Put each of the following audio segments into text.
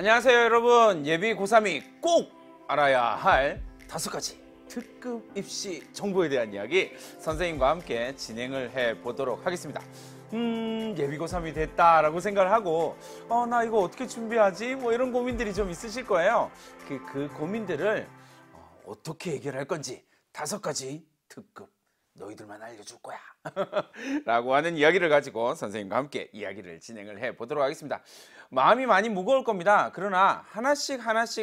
안녕하세요 여러분. 예비 고3이 꼭 알아야 할 5가지 특급 입시 정보에 대한 이야기 선생님과 함께 진행을 해 보도록 하겠습니다. 예비 고3이 됐다라고 생각을 하고 나 이거 어떻게 준비하지? 뭐 이런 고민들이 좀 있으실 거예요. 그 고민들을 어떻게 해결할 건지 5가지 특급 너희들만 알려줄 거야 라고 하는 이야기를 가지고 선생님과 함께 이야기를 진행을 해 보도록 하겠습니다. 마음이 많이 무거울 겁니다. 그러나 하나씩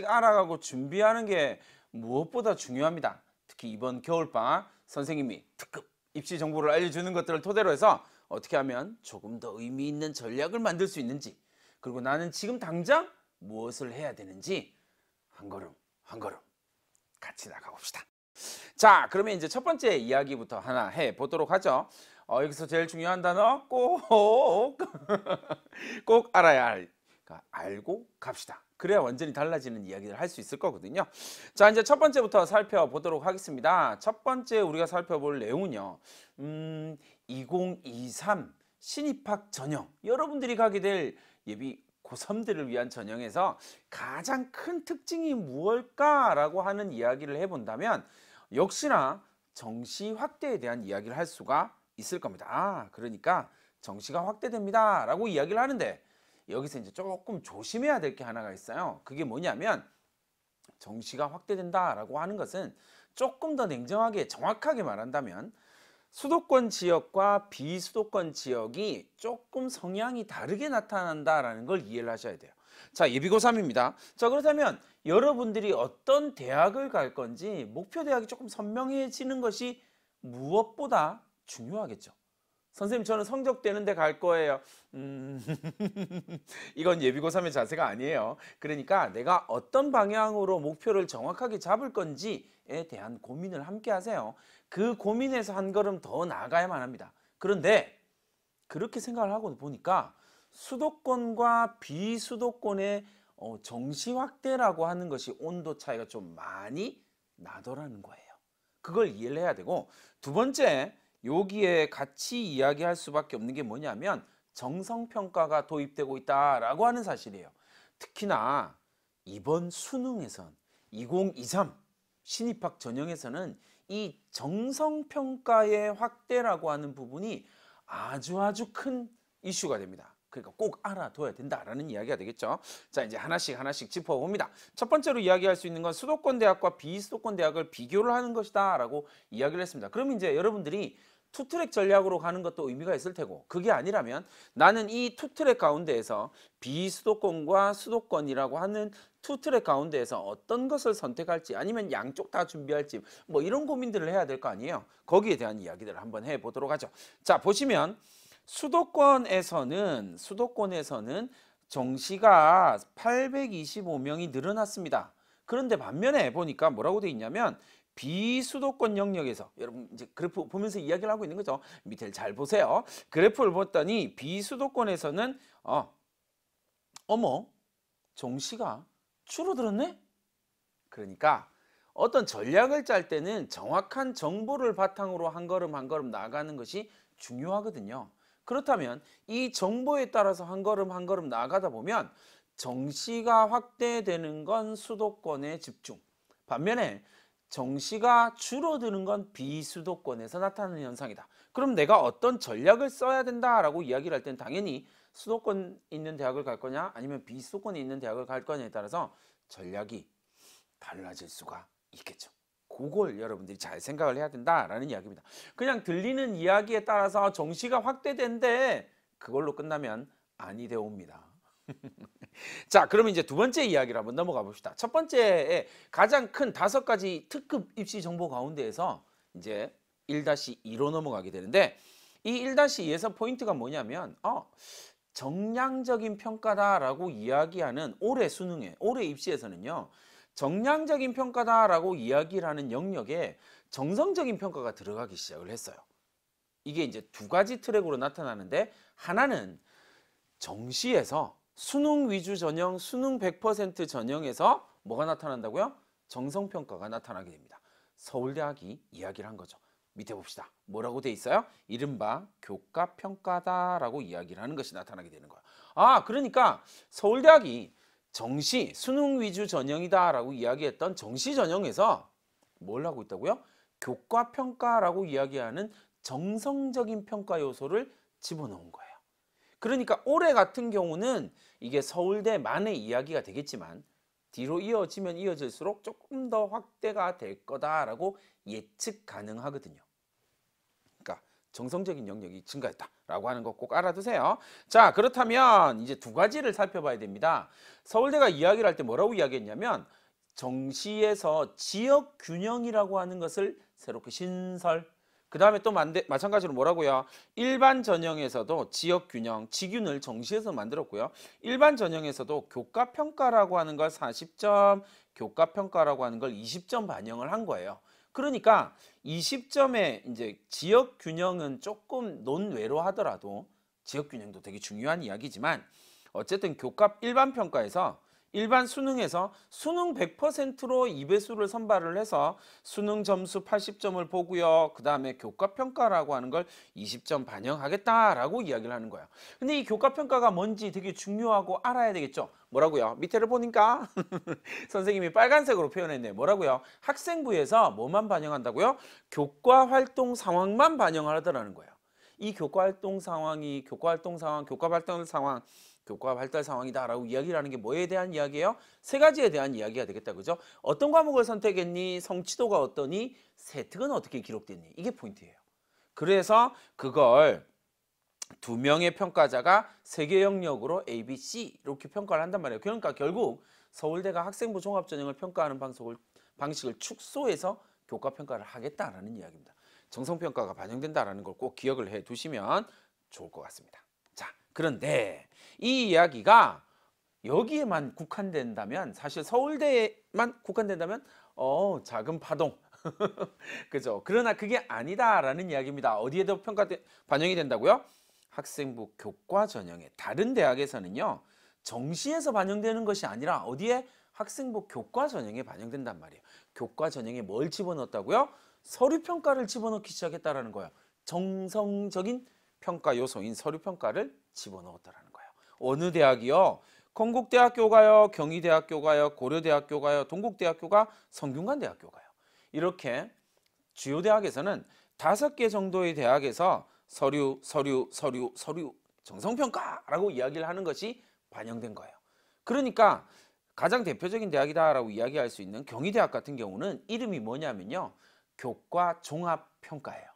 알아가고 준비하는 게 무엇보다 중요합니다. 특히 이번 겨울방학 선생님이 특급 입시 정보를 알려주는 것들을 토대로 해서 어떻게 하면 조금 더 의미 있는 전략을 만들 수 있는지, 그리고 나는 지금 당장 무엇을 해야 되는지 한 걸음 한 걸음 같이 나가봅시다. 자, 그러면 이제 첫 번째 이야기부터 하나 해 보도록 하죠. 여기서 제일 중요한 단어 꼭 알아야 할, 그러니까 알고 갑시다. 그래야 완전히 달라지는 이야기를 할 수 있을 거거든요. 자, 이제 첫 번째부터 살펴보도록 하겠습니다. 첫 번째 우리가 살펴볼 내용은요, 2023 신입학 전형, 여러분들이 가게 될 예비 고3들을 위한 전형에서 가장 큰 특징이 무엇일까라고 하는 이야기를 해본다면 역시나 정시 확대에 대한 이야기를 할 수가 있을 겁니다. 그러니까 정시가 확대됩니다 라고 이야기를 하는데, 여기서 이제 조금 조심해야 될 게 하나가 있어요. 그게 뭐냐면, 정시가 확대된다 라고 하는 것은 조금 더 냉정하게 정확하게 말한다면 수도권 지역과 비수도권 지역이 조금 성향이 다르게 나타난다라는 걸 이해를 하셔야 돼요. 자, 예비 고3입니다. 자, 그렇다면 여러분들이 어떤 대학을 갈 건지 목표 대학이 조금 선명해지는 것이 무엇보다 중요하겠죠. 선생님, 저는 성적 되는 데 갈 거예요. 이건 예비 고3의 자세가 아니에요. 그러니까 내가 어떤 방향으로 목표를 정확하게 잡을 건지에 대한 고민을 함께 하세요. 그 고민에서 한 걸음 더 나아가야만 합니다. 그런데 그렇게 생각을 하고 보니까 수도권과 비수도권의 정시 확대라고 하는 것이 온도 차이가 좀 많이 나더라는 거예요. 그걸 이해를 해야 되고, 두 번째, 여기에 같이 이야기할 수밖에 없는 게 뭐냐면 정성평가가 도입되고 있다라고 하는 사실이에요. 특히나 이번 수능에선 2023 신입학 전형에서는 이 정성평가의 확대라고 하는 부분이 아주 큰 이슈가 됩니다. 그러니까 꼭 알아둬야 된다라는 이야기가 되겠죠. 자, 이제 하나씩 짚어봅니다. 첫 번째로 이야기할 수 있는 건 수도권 대학과 비수도권 대학을 비교를 하는 것이다 라고 이야기를 했습니다. 그럼 이제 여러분들이 투트랙 전략으로 가는 것도 의미가 있을 테고, 그게 아니라면 나는 이 투트랙 가운데에서 비수도권과 수도권이라고 하는 투트랙 가운데에서 어떤 것을 선택할지, 아니면 양쪽 다 준비할지, 뭐 이런 고민들을 해야 될 거 아니에요. 거기에 대한 이야기들을 한번 해보도록 하죠. 자, 보시면 수도권에서는 정시가 825명이 늘어났습니다. 그런데 반면에 보니까 뭐라고 돼 있냐면, 비수도권 영역에서, 여러분 이제 그래프 보면서 이야기를 하고 있는 거죠. 밑에를 잘 보세요. 그래프를 봤더니 비수도권에서는 어머, 정시가 줄어들었네? 그러니까 어떤 전략을 짤 때는 정확한 정보를 바탕으로 한 걸음 한 걸음 나아가는 것이 중요하거든요. 그렇다면 이 정보에 따라서 한 걸음 한 걸음 나아가다 보면 정시가 확대되는 건 수도권에 집중, 반면에 정시가 줄어드는 건 비수도권에서 나타나는 현상이다. 그럼 내가 어떤 전략을 써야 된다라고 이야기를 할 때는 당연히 수도권에 있는 대학을 갈 거냐 아니면 비수도권에 있는 대학을 갈 거냐에 따라서 전략이 달라질 수가 있겠죠. 그걸 여러분들이 잘 생각을 해야 된다라는 이야기입니다. 그냥 들리는 이야기에 따라서 정시가 확대된대, 그걸로 끝나면 아니 되옵니다. 자, 그러면 이제 두 번째 이야기를 한번 넘어가 봅시다. 첫 번째에 가장 큰 5가지 특급 입시 정보 가운데에서 이제 1-2로 넘어가게 되는데, 이 1-2에서 포인트가 뭐냐면 정량적인 평가다라고 이야기하는 올해 수능에, 올해 입시에서는요, 정량적인 평가다라고 이야기를 하는 영역에 정성적인 평가가 들어가기 시작을 했어요. 이게 이제 2가지 트랙으로 나타나는데, 하나는 정시에서 수능 위주 전형, 수능 100% 전형에서 뭐가 나타난다고요? 정성평가가 나타나게 됩니다. 서울대학이 이야기를 한 거죠. 밑에 봅시다. 뭐라고 돼 있어요? 이른바 교과평가다라고 이야기를 하는 것이 나타나게 되는 거야. 그러니까 서울대학이 정시, 수능 위주 전형이다라고 이야기했던 정시 전형에서 뭘 하고 있다고요? 교과 평가라고 이야기하는 정성적인 평가 요소를 집어넣은 거예요. 그러니까 올해 같은 경우는 이게 서울대만의 이야기가 되겠지만 뒤로 이어지면 이어질수록 조금 더 확대가 될 거다라고 예측 가능하거든요. 그러니까 정성적인 영역이 증가했다라고 하는 거 꼭 알아두세요. 자, 그렇다면 이제 두 가지를 살펴봐야 됩니다. 서울대가 이야기를 할 때 뭐라고 이야기했냐면 정시에서 지역 균형이라고 하는 것을 새롭게 신설. 그 다음에 또 마찬가지로 뭐라고요? 일반 전형에서도 지역 균형, 지균을 정시에서 만들었고요. 일반 전형에서도 교과 평가라고 하는 걸 40점, 교과 평가라고 하는 걸 20점 반영을 한 거예요. 그러니까 20점의 이제 지역 균형은 조금 논외로 하더라도 지역 균형도 되게 중요한 이야기지만 어쨌든 교과 일반 평가에서 일반 수능에서 수능 100%로 2배수를 선발을 해서 수능 점수 80점을 보고요. 그 다음에 교과평가라고 하는 걸 20점 반영하겠다라고 이야기를 하는 거예요. 근데 이 교과평가가 뭔지 되게 중요하고 알아야 되겠죠. 뭐라고요? 밑에를 보니까 선생님이 빨간색으로 표현했네요. 뭐라고요? 학생부에서 뭐만 반영한다고요? 교과활동 상황만 반영을 하더라는 거예요. 이 교과활동 상황이 교과활동 상황, 교과발달 상황, 교과 발달 상황이다라고 이야기를 하는 게 뭐에 대한 이야기예요? 세 가지에 대한 이야기가 되겠다. 그죠? 어떤 과목을 선택했니? 성취도가 어떠니? 세특은 어떻게 기록됐니? 이게 포인트예요. 그래서 그걸 두 명의 평가자가 세 개 영역으로 A, B, C 이렇게 평가를 한단 말이에요. 그러니까 결국 서울대가 학생부 종합전형을 평가하는 방식을 축소해서 교과평가를 하겠다라는 이야기입니다. 정성평가가 반영된다라는 걸 꼭 기억을 해 두시면 좋을 것 같습니다. 자, 그런데 이 이야기가 여기에만 국한된다면 사실 서울대에만 국한된다면 작은 파동 그죠? 그러나 그게 아니다라는 이야기입니다. 어디에도 반영이 된다고요? 학생부 교과 전형에 다른 대학에서는요 정시에서 반영되는 것이 아니라 어디에? 학생부 교과 전형에 반영된단 말이에요. 교과 전형에 뭘 집어넣었다고요? 서류평가를 집어넣기 시작했다라는 거예요. 정성적인 평가 요소인 서류평가를 집어넣었다라는 거예요. 어느 대학이요? 건국대학교가요, 경희대학교가요, 고려대학교가요, 동국대학교가, 성균관대학교가요. 이렇게 주요 대학에서는 5개 정도의 대학에서 서류 정성평가라고 이야기를 하는 것이 반영된 거예요. 그러니까 가장 대표적인 대학이다라고 이야기할 수 있는 경희대학 같은 경우는 이름이 뭐냐면요. 교과 종합평가예요.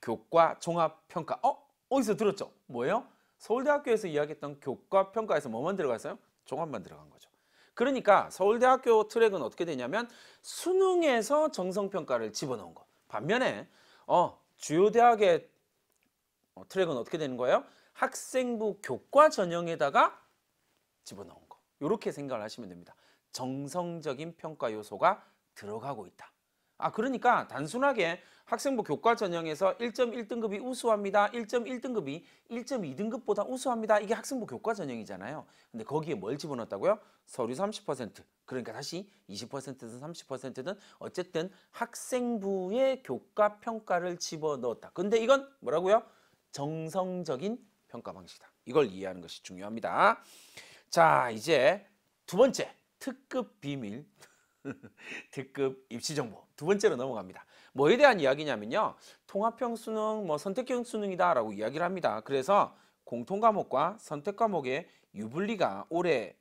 교과 종합평가. 어디서 들었죠? 뭐예요? 서울대학교에서 이야기했던 교과평가에서 뭐만 들어갔어요? 종합만 들어간 거죠. 그러니까 서울대학교 트랙은 어떻게 되냐면 수능에서 정성평가를 집어넣은 거. 반면에 주요 대학의 트랙은 어떻게 되는 거예요? 학생부 교과 전형에다가 집어넣은 거. 이렇게 생각을 하시면 됩니다. 정성적인 평가 요소가 들어가고 있다. 그러니까 단순하게 학생부 교과 전형에서 1.1등급이 우수합니다. 1.1등급이 1.2등급보다 우수합니다. 이게 학생부 교과 전형이잖아요. 근데 거기에 뭘 집어넣었다고요? 서류 30%. 그러니까 다시 20%든 30%든 어쨌든 학생부의 교과 평가를 집어넣었다. 근데 이건 뭐라고요? 정성적인 평가 방식이다. 이걸 이해하는 것이 중요합니다. 자, 이제 두 번째 특급 비밀. 특급 입시정보 두 번째로 넘어갑니다. 뭐에 대한 이야기냐면요. 통합형 수능, 선택형 수능이다라고 이야기를 합니다. 그래서 공통과목과 선택과목의 유불리가 올해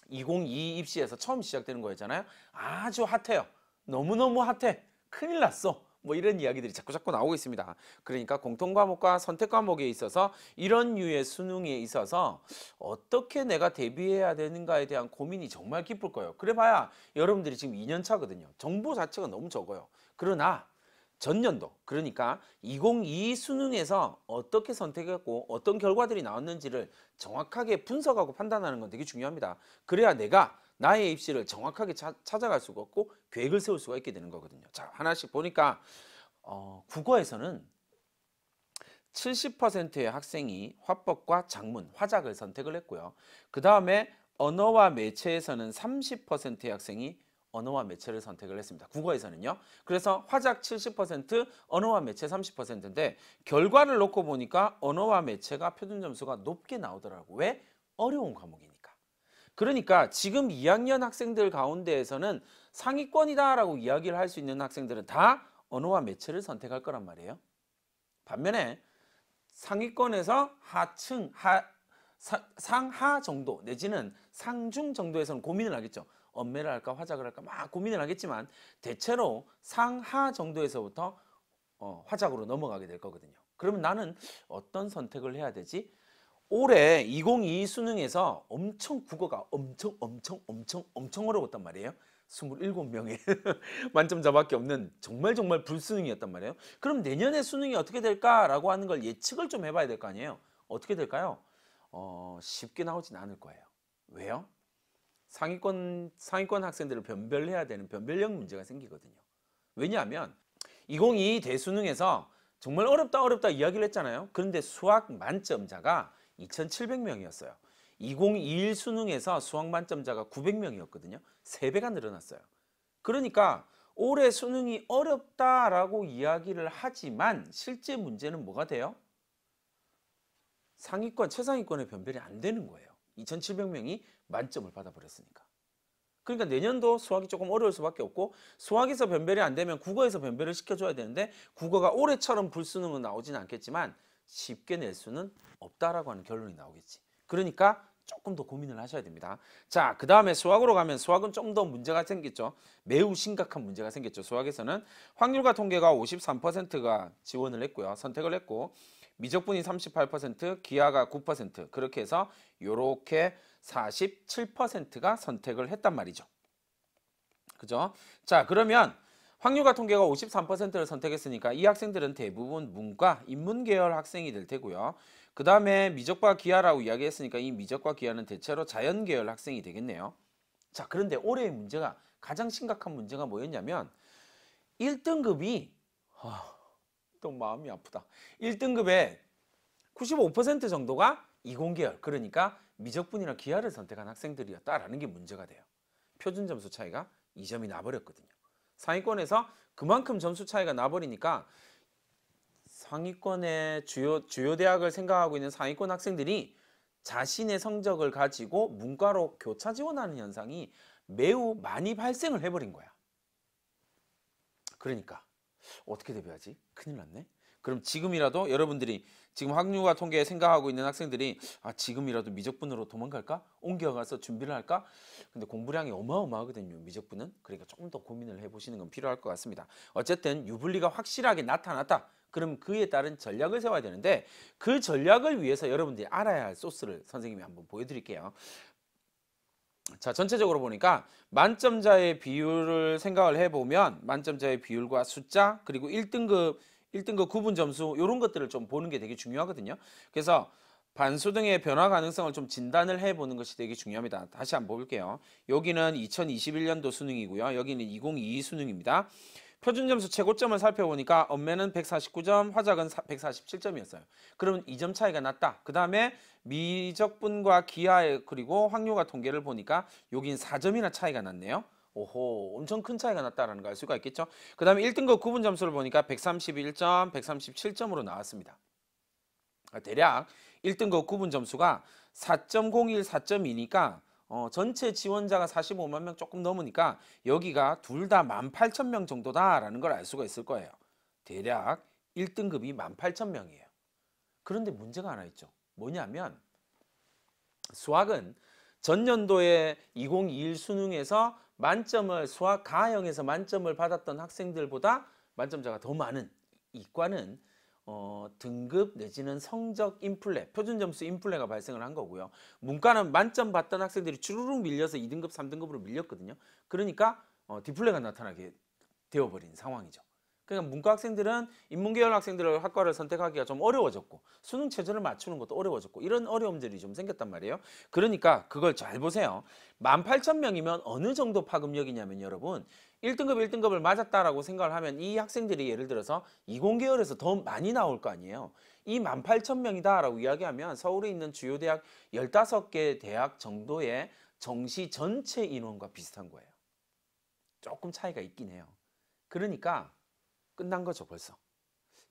2022 입시에서 처음 시작되는 거였잖아요. 아주 핫해요. 너무너무 핫해. 큰일 났어. 이런 이야기들이 자꾸 나오고 있습니다. 그러니까 공통과목과 선택과목에 있어서 이런 류의 수능에 있어서 어떻게 내가 대비해야 되는가에 대한 고민이 정말 깊을 거예요. 그래봐야 여러분들이 지금 2년 차거든요. 정보 자체가 너무 적어요. 그러나 전년도 그러니까 2022 수능에서 어떻게 선택했고 어떤 결과들이 나왔는지를 정확하게 분석하고 판단하는 건 되게 중요합니다. 그래야 내가 나의 입시를 정확하게 찾아갈 수가 없고 계획을 세울 수가 있게 되는 거거든요. 자, 하나씩 보니까 국어에서는 70%의 학생이 화법과 작문, 화작을 선택을 했고요. 그 다음에 언어와 매체에서는 30%의 학생이 언어와 매체를 선택을 했습니다. 국어에서는요. 그래서 화작 70%, 언어와 매체 30%인데 결과를 놓고 보니까 언어와 매체가 표준 점수가 높게 나오더라고요. 왜? 어려운 과목이니까. 그러니까 지금 2학년 학생들 가운데에서는 상위권이다라고 이야기를 할 수 있는 학생들은 다 언어와 매체를 선택할 거란 말이에요. 반면에 상위권에서 하층, 상하 정도 내지는 상중 정도에서는 고민을 하겠죠. 언매를 할까 화작을 할까 막 고민을 하겠지만 대체로 상하 정도에서부터 화작으로 넘어가게 될 거거든요. 그러면 나는 어떤 선택을 해야 되지? 올해 2022 수능에서 엄청 국어가 엄청 어려웠단 말이에요. 27명의 만점자밖에 없는 정말 불수능이었단 말이에요. 그럼 내년에 수능이 어떻게 될까라고 하는 걸 예측을 좀 해봐야 될 거 아니에요. 어떻게 될까요? 쉽게 나오진 않을 거예요. 왜요? 상위권 학생들을 변별해야 되는 변별력 문제가 생기거든요. 왜냐하면 2022 대수능에서 정말 어렵다 이야기를 했잖아요. 그런데 수학 만점자가 2,700명이었어요. 2021 수능에서 수학 만점자가 900명이었거든요. 3배가 늘어났어요. 그러니까 올해 수능이 어렵다라고 이야기를 하지만 실제 문제는 뭐가 돼요? 상위권, 최상위권의 변별이 안 되는 거예요. 2,700명이 만점을 받아버렸으니까. 그러니까 내년도 수학이 조금 어려울 수밖에 없고 수학에서 변별이 안 되면 국어에서 변별을 시켜줘야 되는데 국어가 올해처럼 불수능은 나오진 않겠지만 쉽게 낼 수는 없다라고 하는 결론이 나오겠지. 그러니까 조금 더 고민을 하셔야 됩니다. 자, 그 다음에 수학으로 가면 수학은 좀 더 문제가 생겼죠. 매우 심각한 문제가 생겼죠. 수학에서는 확률과 통계가 53%가 지원을 했고요. 선택을 했고 미적분이 38%, 기하가 9% 그렇게 해서 요렇게 47%가 선택을 했단 말이죠. 그죠? 자, 그러면 확률과 통계가 53%를 선택했으니까 이 학생들은 대부분 문과, 인문 계열 학생이 될 테고요. 그 다음에 미적과 기하라고 이야기했으니까 이 미적과 기하는 대체로 자연 계열 학생이 되겠네요. 자, 그런데 올해의 문제가 가장 심각한 문제가 뭐였냐면 1등급이 또 마음이 아프다. 1등급에 95% 정도가 이공계열, 그러니까 미적분이나 기하를 선택한 학생들이었다라는 게 문제가 돼요. 표준 점수 차이가 2점이 나버렸거든요. 상위권에서 그만큼 점수 차이가 나버리니까 상위권의 주요 대학을 생각하고 있는 상위권 학생들이 자신의 성적을 가지고 문과로 교차 지원하는 현상이 매우 많이 발생을 해버린 거야. 그러니까 어떻게 대비하지? 큰일 났네. 그럼 지금이라도 여러분들이 지금 확률과 통계에 생각하고 있는 학생들이 지금이라도 미적분으로 도망갈까? 옮겨가서 준비를 할까? 근데 공부량이 어마어마하거든요. 미적분은. 그러니까 조금 더 고민을 해보시는 건 필요할 것 같습니다. 어쨌든 유불리가 확실하게 나타났다. 그럼 그에 따른 전략을 세워야 되는데 그 전략을 위해서 여러분들이 알아야 할 소스를 선생님이 한번 보여드릴게요. 자, 전체적으로 보니까 만점자의 비율을 생각을 해보면 만점자의 비율과 숫자 그리고 1등급 구분 점수 이런 것들을 좀 보는 게 되게 중요하거든요. 그래서 반수 등의 변화 가능성을 좀 진단을 해보는 것이 되게 중요합니다. 다시 한번 볼게요. 여기는 2021년도 수능이고요. 여기는 2022 수능입니다. 표준 점수 최고점을 살펴보니까 언매는 149점, 화작은 147점이었어요. 그러면 2점 차이가 났다. 그 다음에 미적분과 기하 그리고 확률과 통계를 보니까 여긴 4점이나 차이가 났네요. 오호, 엄청 큰 차이가 났다는 걸 알 수가 있겠죠. 그 다음에 1등급 구분 점수를 보니까 131점, 137점으로 나왔습니다. 대략 1등급 구분 점수가 4.01, 4.2니까 전체 지원자가 45만 명 조금 넘으니까 여기가 둘 다 18,000명 정도다라는 걸 알 수가 있을 거예요. 대략 1등급이 18,000명이에요. 그런데 문제가 하나 있죠. 뭐냐면 수학은 전년도에 2021 수능에서 만점을 수학 가형에서 만점을 받았던 학생들보다 만점자가 더 많은 이과는 등급 내지는 성적 인플레, 표준 점수 인플레가 발생을 한 거고요. 문과는 만점 받던 학생들이 주르륵 밀려서 2등급, 3등급으로 밀렸거든요. 그러니까 디플레가 나타나게 되어버린 상황이죠. 그러니까 문과 학생들은 인문계열 학생들을 학과를 선택하기가 좀 어려워졌고 수능 최저를 맞추는 것도 어려워졌고 이런 어려움들이 좀 생겼단 말이에요. 그러니까 그걸 잘 보세요. 18,000명이면 어느 정도 파급력이냐면 여러분 1등급 1등급을 맞았다라고 생각을 하면 이 학생들이 예를 들어서 이공계열에서 더 많이 나올 거 아니에요. 이 18,000명이다 라고 이야기하면 서울에 있는 주요 대학 15개 대학 정도의 정시 전체 인원과 비슷한 거예요. 조금 차이가 있긴 해요. 그러니까 끝난 거죠 벌써.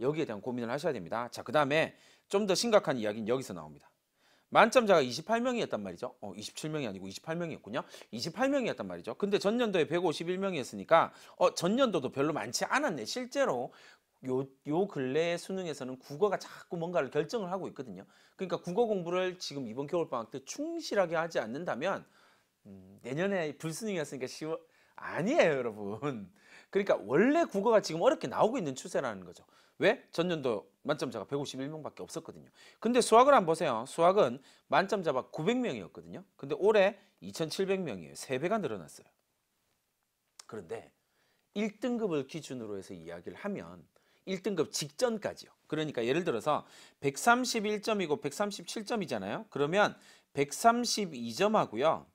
여기에 대한 고민을 하셔야 됩니다. 자, 그 다음에 좀 더 심각한 이야기는 여기서 나옵니다. 만점자가 28명이었단 말이죠. 27명이 아니고 28명이었군요. 28명이었단 말이죠. 근데 전년도에 151명이었으니까 전년도도 별로 많지 않았네. 실제로 요 근래의 수능에서는 국어가 자꾸 뭔가를 결정을 하고 있거든요. 그러니까 국어 공부를 지금 이번 겨울방학 때 충실하게 하지 않는다면 내년에 불수능이었으니까 아니에요, 여러분. 그러니까 원래 국어가 지금 어렵게 나오고 있는 추세라는 거죠. 왜? 전년도 만점자가 151명밖에 없었거든요. 근데 수학을 한번 보세요. 수학은 만점자가 900명이었거든요. 근데 올해 2700명이에요. 3배가 늘어났어요. 그런데 1등급을 기준으로 해서 이야기를 하면 1등급 직전까지요. 그러니까 예를 들어서 131점이고 137점이잖아요. 그러면 132점하고요.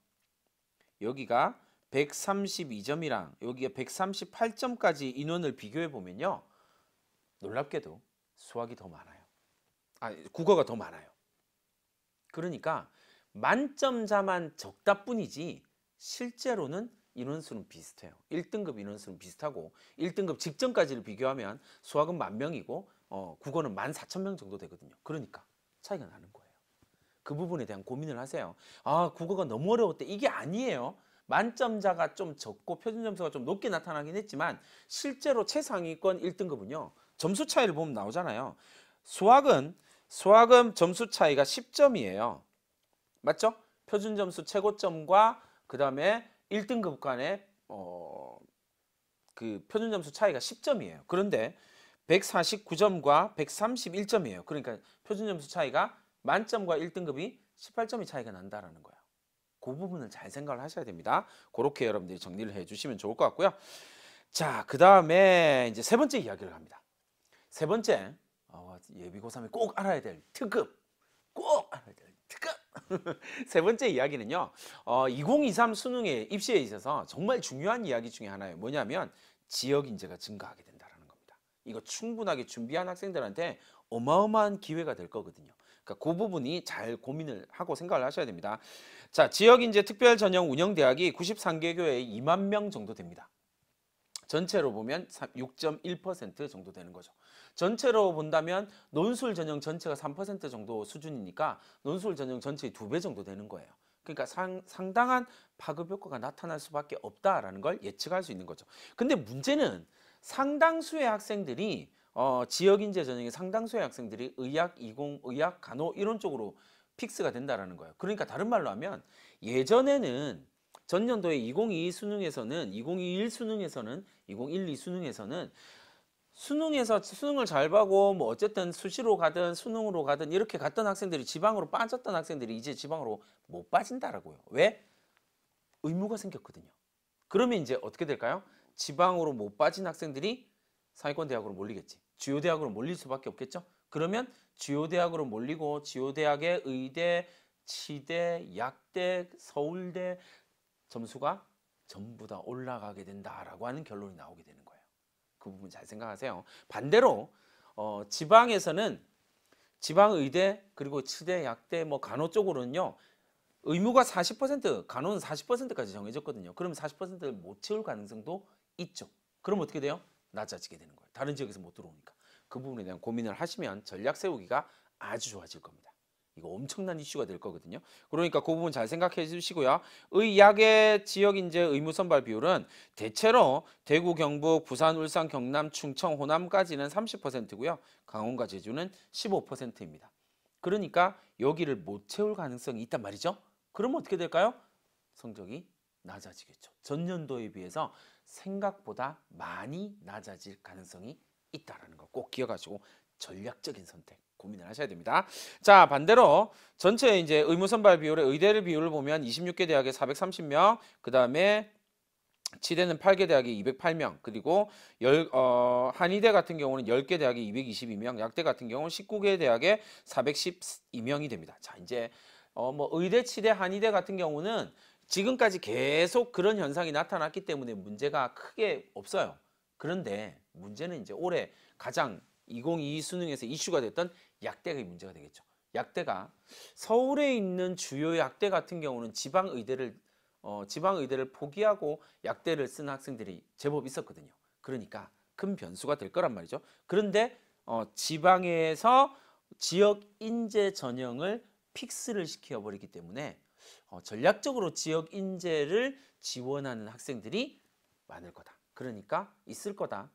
여기가 132점이랑 여기가 138점까지 인원을 비교해 보면요. 놀랍게도 수학이 더 많아요. 국어가 더 많아요. 그러니까 만점자만 적다 뿐이지 실제로는 인원수는 비슷해요. 1등급 인원수는 비슷하고 1등급 직전까지를 비교하면 수학은 10,000명이고 국어는 14,000명 정도 되거든요. 그러니까 차이가 나는 거예요. 그 부분에 대한 고민을 하세요. 국어가 너무 어려웠대. 이게 아니에요. 만점자가 좀 적고 표준 점수가 좀 높게 나타나긴 했지만 실제로 최상위권 1등급은요. 점수 차이를 보면 나오잖아요. 수학은 점수 차이가 10점이에요. 맞죠? 표준 점수 최고점과 그 다음에 1등급 간의 그 표준 점수 차이가 10점이에요. 그런데 149점과 131점이에요. 그러니까 표준 점수 차이가 만점과 1등급이 18점이 차이가 난다라는 거예요. 그 부분을 잘 생각을 하셔야 됩니다. 그렇게 여러분들이 정리를 해주시면 좋을 것 같고요. 자, 그 다음에 이제 세 번째 이야기를 합니다. 세 번째, 예비고3에 꼭 알아야 될 특급, 꼭 알아야 될 특급. 세 번째 이야기는요. 2023 수능에 입시에 있어서 정말 중요한 이야기 중에 하나예요. 뭐냐면 지역 인재가 증가하게 된다는 겁니다. 이거 충분하게 준비한 학생들한테 어마어마한 기회가 될 거거든요. 그러니까 그 부분이 잘 고민을 하고 생각을 하셔야 됩니다. 자, 지역 인재 특별 전형 운영 대학이 93개교에 2만 명 정도 됩니다. 전체로 보면 6.1% 정도 되는 거죠. 전체로 본다면 논술 전형 전체가 3% 정도 수준이니까 논술 전형 전체의 2배 정도 되는 거예요. 그러니까 상당한 파급 효과가 나타날 수밖에 없다라는 걸 예측할 수 있는 거죠. 근데 문제는 상당수의 학생들이 지역인재 전형의 상당수의 학생들이 의학, 이공, 의학, 간호 이런 쪽으로 픽스가 된다라는 거예요. 그러니까 다른 말로 하면 예전에는 전년도에 2022 수능에서는 2021 수능에서는 2012 수능에서는 수능에서 수능을 잘 봐고 뭐 어쨌든 수시로 가든 수능으로 가든 이렇게 갔던 학생들이 지방으로 빠졌던 학생들이 이제 지방으로 못 빠진다라고요. 왜? 의무가 생겼거든요. 그러면 이제 어떻게 될까요? 지방으로 못 빠진 학생들이 상위권 대학으로 몰리겠지. 주요 대학으로 몰릴 수밖에 없겠죠. 그러면 주요 대학으로 몰리고 주요 대학의 의대, 치대, 약대, 서울대 점수가 전부 다 올라가게 된다라고 하는 결론이 나오게 되는 거예요. 그 부분 잘 생각하세요. 반대로 지방에서는 지방의대 그리고 치대, 약대, 뭐 간호 쪽으로는요. 의무가 40%, 간호는 40%까지 정해졌거든요. 그러면 40%를 못 채울 가능성도 있죠. 그럼 어떻게 돼요? 낮아지게 되는 거예요. 다른 지역에서 못 들어오니까. 그 부분에 대한 고민을 하시면 전략 세우기가 아주 좋아질 겁니다. 이거 엄청난 이슈가 될 거거든요. 그러니까 그 부분 잘 생각해 주시고요. 의약의 지역인재 의무 선발 비율은 대체로 대구, 경북, 부산, 울산, 경남, 충청, 호남까지는 30%고요. 강원과 제주는 15%입니다. 그러니까 여기를 못 채울 가능성이 있단 말이죠. 그러면 어떻게 될까요? 성적이 낮아지겠죠. 전년도에 비해서 생각보다 많이 낮아질 가능성이 있다는 거 꼭 기억하시고 전략적인 선택 고민을 하셔야 됩니다. 자, 반대로 전체 이제 의무 선발 비율의 의대를 비율을 보면 26개 대학에 430명, 그 다음에 치대는 8개 대학에 208명, 그리고 한의대 같은 경우는 10개 대학에 222명, 약대 같은 경우는 19개 대학에 412명이 됩니다. 자, 이제 뭐 의대, 치대, 한의대 같은 경우는 지금까지 계속 그런 현상이 나타났기 때문에 문제가 크게 없어요. 그런데 문제는 이제 올해 가장 2022 수능에서 이슈가 됐던 약대가 문제가 되겠죠. 약대가 서울에 있는 주요 약대 같은 경우는 지방의대를 포기하고 약대를 쓰는 학생들이 제법 있었거든요. 그러니까 큰 변수가 될 거란 말이죠. 그런데 지방에서 지역 인재 전형을 픽스를 시켜버리기 때문에 전략적으로 지역 인재를 지원하는 학생들이 많을 거다. 그러니까 있을 거다.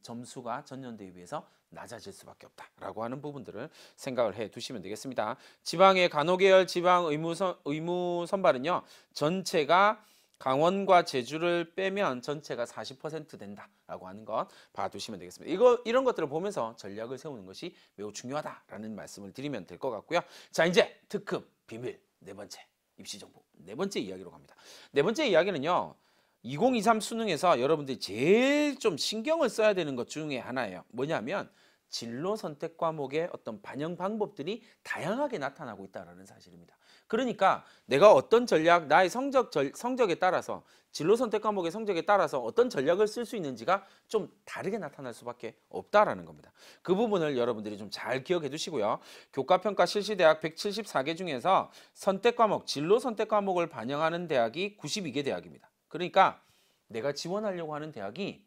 점수가 전년도에 비해서 낮아질 수밖에 없다라고 하는 부분들을 생각을 해 두시면 되겠습니다. 지방의 간호계열 지방 의무 선발은요. 전체가 강원과 제주를 빼면 전체가 40% 된다라고 하는 것 봐두시면 되겠습니다. 이런 것들을 보면서 전략을 세우는 것이 매우 중요하다라는 말씀을 드리면 될 것 같고요. 자, 이제 특급 비밀 네 번째 입시 정보 네 번째 이야기로 갑니다. 네 번째 이야기는요. 2023 수능에서 여러분들이 제일 좀 신경을 써야 되는 것 중에 하나예요. 뭐냐면 진로 선택 과목의 어떤 반영 방법들이 다양하게 나타나고 있다는 사실입니다. 그러니까 내가 어떤 전략, 나의 성적에 따라서 진로 선택 과목의 성적에 따라서 어떤 전략을 쓸 수 있는지가 좀 다르게 나타날 수밖에 없다라는 겁니다. 그 부분을 여러분들이 좀 잘 기억해 두시고요. 교과평가 실시대학 174개 중에서 선택 과목, 진로 선택 과목을 반영하는 대학이 92개 대학입니다. 그러니까 내가 지원하려고 하는 대학이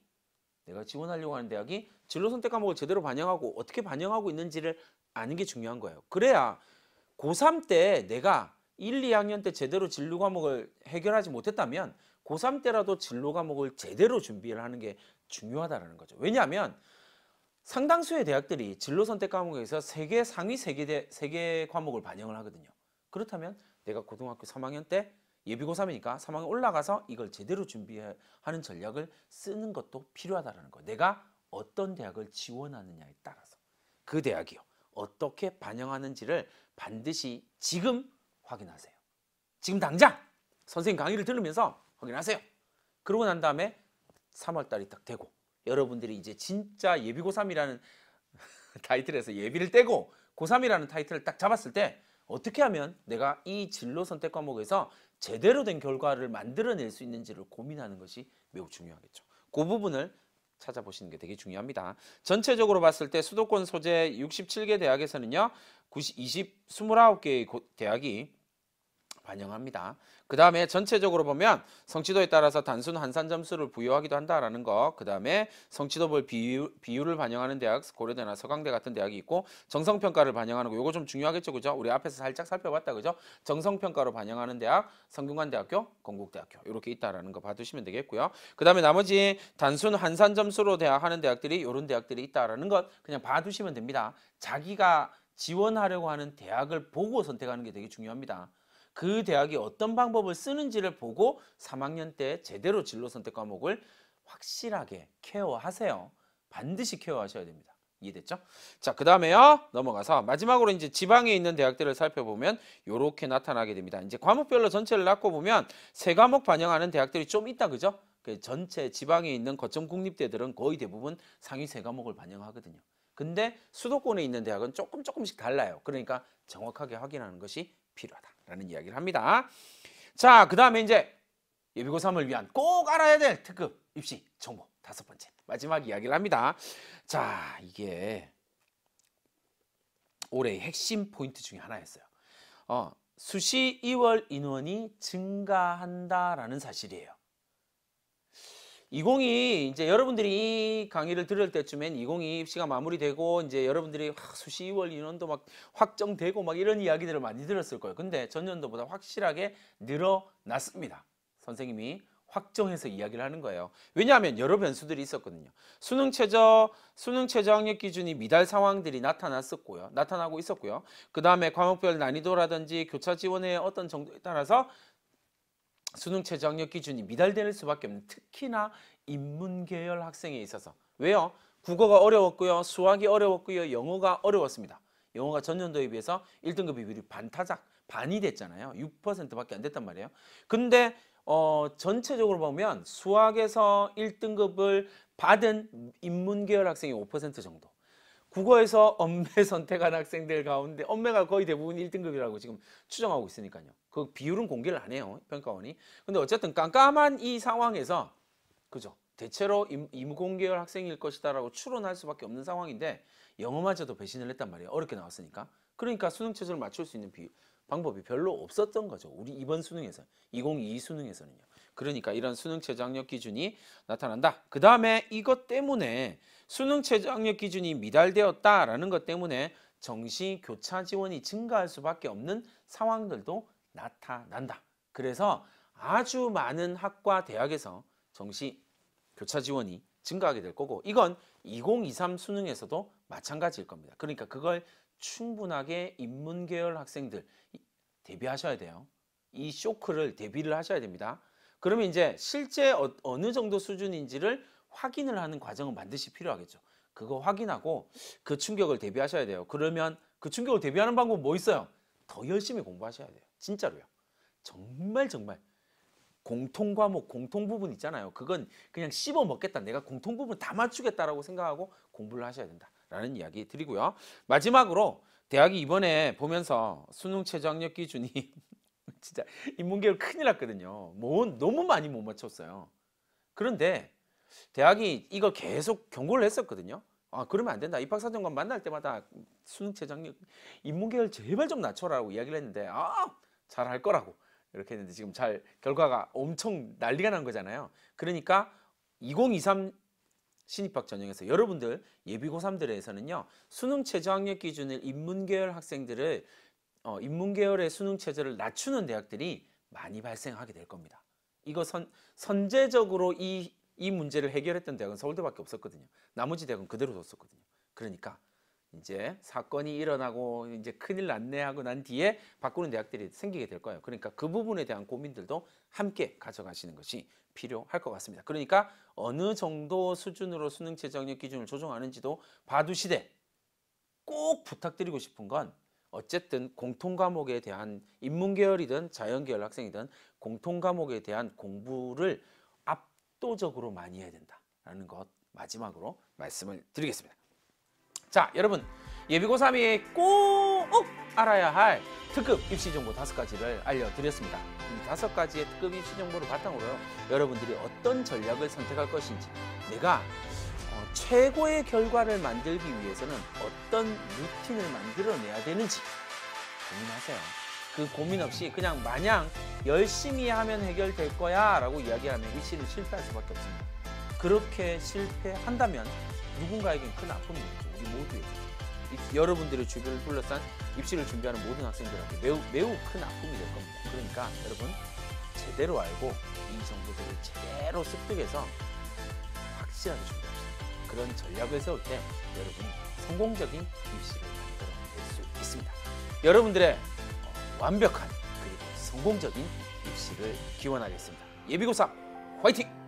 진로 선택 과목을 제대로 반영하고 어떻게 반영하고 있는지를 아는 게 중요한 거예요. 그래야 고3 때 내가 1, 2학년 때 제대로 진로 과목을 해결하지 못했다면 고3 때라도 진로 과목을 제대로 준비를 하는 게 중요하다는 거죠. 왜냐하면 상당수의 대학들이 진로 선택 과목에서 상위 3개 과목을 반영을 하거든요. 그렇다면 내가 고등학교 3학년 때 예비 고3이니까 3학년 올라가서 이걸 제대로 준비하는 전략을 쓰는 것도 필요하다는 거예요. 내가 어떤 대학을 지원하느냐에 따라서 그 대학이요. 어떻게 반영하는지를 반드시 지금 확인하세요. 지금 당장 선생님 강의를 들으면서 확인하세요. 그러고 난 다음에 3월 달이 딱 되고 여러분들이 이제 진짜 예비 고3이라는 타이틀에서 예비를 떼고 고3이라는 타이틀을 딱 잡았을 때 어떻게 하면 내가 이 진로 선택 과목에서 제대로 된 결과를 만들어낼 수 있는지를 고민하는 것이 매우 중요하겠죠. 그 부분을 찾아보시는 게 되게 중요합니다. 전체적으로 봤을 때 수도권 소재 67개 대학에서는요. 29개의 대학이 반영합니다. 그 다음에 전체적으로 보면 성취도에 따라서 단순 환산 점수를 부여하기도 한다라는 거. 그 다음에 성취도별 비율을 반영하는 대학, 고려대나 서강대 같은 대학이 있고 정성평가를 반영하는 거. 요거 좀 중요하겠죠, 그죠? 우리 앞에서 살짝 살펴봤다, 그죠? 정성평가로 반영하는 대학, 성균관대학교, 건국대학교 이렇게 있다라는 거 봐두시면 되겠고요. 그 다음에 나머지 단순 환산 점수로 하는 대학들이 이런 대학들이 있다라는 것 그냥 봐두시면 됩니다. 자기가 지원하려고 하는 대학을 보고 선택하는 게 되게 중요합니다. 그 대학이 어떤 방법을 쓰는지를 보고 3학년 때 제대로 진로 선택 과목을 확실하게 케어하세요. 반드시 케어하셔야 됩니다. 이해됐죠? 자, 그 다음에요. 넘어가서 마지막으로 이제 지방에 있는 대학들을 살펴보면 이렇게 나타나게 됩니다. 이제 과목별로 전체를 낳고 보면 세 과목 반영하는 대학들이 좀 있다, 그죠? 전체 지방에 있는 거점 국립대들은 거의 대부분 상위 세 과목을 반영하거든요. 근데 수도권에 있는 대학은 조금씩 달라요. 그러니까 정확하게 확인하는 것이 필요하다라는 이야기를 합니다. 자, 그 다음에 이제 예비고3을 위한 꼭 알아야 될 특급 입시 정보 5번째 마지막 이야기를 합니다. 자, 이게 올해의 핵심 포인트 중에 하나였어요. 수시 2월 인원이 증가한다라는 사실이에요. 2022 이제 여러분들이 이 강의를 들을 때쯤엔 2022 입시가 마무리되고 이제 여러분들이 수시 2월 인원도 막 확정되고 막 이런 이야기들을 많이 들었을 거예요. 근데 전년도보다 확실하게 늘어났습니다. 선생님이 확정해서 이야기를 하는 거예요. 왜냐하면 여러 변수들이 있었거든요. 수능 최저 학력 기준이 미달 상황들이 나타나고 있었고요. 그 다음에 과목별 난이도라든지 교차 지원의 어떤 정도에 따라서 수능 최저 학력 기준이 미달될 수밖에 없는 특히나 인문계열 학생에 있어서 왜요? 국어가 어려웠고요. 수학이 어려웠고요. 영어가 어려웠습니다. 영어가 전년도에 비해서 1등급 비율이 반이 됐잖아요. 6%밖에 안 됐단 말이에요. 근데 전체적으로 보면 수학에서 1등급을 받은 인문계열 학생이 5% 정도. 국어에서 엄매 선택한 학생들 가운데 엄매가 거의 대부분 1등급이라고 지금 추정하고 있으니까요. 그 비율은 공개를 안 해요. 평가원이. 근데 어쨌든 깜깜한 이 상황에서 그죠? 대체로 이무공계열 학생일 것이다라고 추론할 수밖에 없는 상황인데 영어마저도 배신을 했단 말이에요. 어렵게 나왔으니까. 그러니까 수능 최저를 맞출 수 있는 방법이 별로 없었던 거죠. 우리 이번 수능에서 2022 수능에서는요. 그러니까 이런 수능 최저 학력 기준이 나타난다. 그 다음에 이것 때문에 수능 최저 학력 기준이 미달되었다라는 것 때문에 정시 교차 지원이 증가할 수밖에 없는 상황들도 나타난다. 그래서 아주 많은 학과 대학에서 정시 교차 지원이 증가하게 될 거고, 이건 2023 수능에서도 마찬가지일 겁니다. 그러니까 그걸 충분하게 인문계열 학생들 대비하셔야 돼요. 이 쇼크를 대비를 하셔야 됩니다. 그러면 이제 실제 어느 정도 수준인지를 확인을 하는 과정은 반드시 필요하겠죠. 그거 확인하고 그 충격을 대비하셔야 돼요. 그러면 그 충격을 대비하는 방법은 뭐 있어요? 더 열심히 공부하셔야 돼요. 진짜로요. 정말 공통 과목, 공통 부분 있잖아요. 그건 그냥 씹어 먹겠다. 내가 공통 부분 다 맞추겠다라고 생각하고 공부를 하셔야 된다라는 이야기 드리고요. 마지막으로 대학이 이번에 보면서 수능 최저 학력 기준이 진짜 인문계열 큰일 났거든요. 너무 많이 못 맞췄어요. 그런데 대학이 이걸 계속 경고를 했었거든요. 아, 그러면 안 된다. 입학사정관 만날 때마다 수능 최저 학력 인문계열 제발 좀 낮춰라고 이야기를 했는데, 잘할 거라고 이렇게 했는데 지금 결과가 엄청 난리가 난 거잖아요. 그러니까 2023 신입학 전형에서 여러분들 예비고3들에서는요, 수능 최저 학력 기준을 인문계열 학생들을 인문계열의 수능 최저를 낮추는 대학들이 많이 발생하게 될 겁니다. 이거 선제적으로 이 문제를 해결했던 대학은 서울대밖에 없었거든요. 나머지 대학은 그대로 뒀었거든요. 그러니까 이제 사건이 일어나고 이제 큰일 났네 하고 난 뒤에 바꾸는 대학들이 생기게 될 거예요. 그러니까 그 부분에 대한 고민들도 함께 가져가시는 것이 필요할 것 같습니다. 그러니까 어느 정도 수준으로 수능 최저 학력 기준을 조정하는지도 봐두시되, 꼭 부탁드리고 싶은 건 어쨌든 공통 과목에 대한 인문계열이든 자연계열 학생이든 공통 과목에 대한 공부를 압도적으로 많이 해야 된다라는 것 마지막으로 말씀을 드리겠습니다. 자, 여러분, 예비고 3에 꼭 알아야 할 특급 입시 정보 5가지를 알려드렸습니다. 이 5가지의 특급 입시 정보를 바탕으로요, 여러분들이 어떤 전략을 선택할 것인지, 내가 최고의 결과를 만들기 위해서는 어떤 루틴을 만들어내야 되는지 고민하세요. 그 고민 없이 그냥 마냥 열심히 하면 해결될 거야 라고 이야기하면 입시를 실패할 수밖에 없습니다. 그렇게 실패한다면 누군가에겐 큰 아픔이겠죠. 우리 모두에게. 여러분들의 주변을 둘러싼 입시를 준비하는 모든 학생들한테 매우 큰 아픔이 될 겁니다. 그러니까 여러분, 제대로 알고 이 정보들을 제대로 습득해서 확실하게 준비합시다. 그런 전략을 세울 때 여러분이 성공적인 입시를 만들어낼 수 있습니다. 여러분들의 완벽한 그리고 성공적인 입시를 기원하겠습니다. 예비고3 화이팅!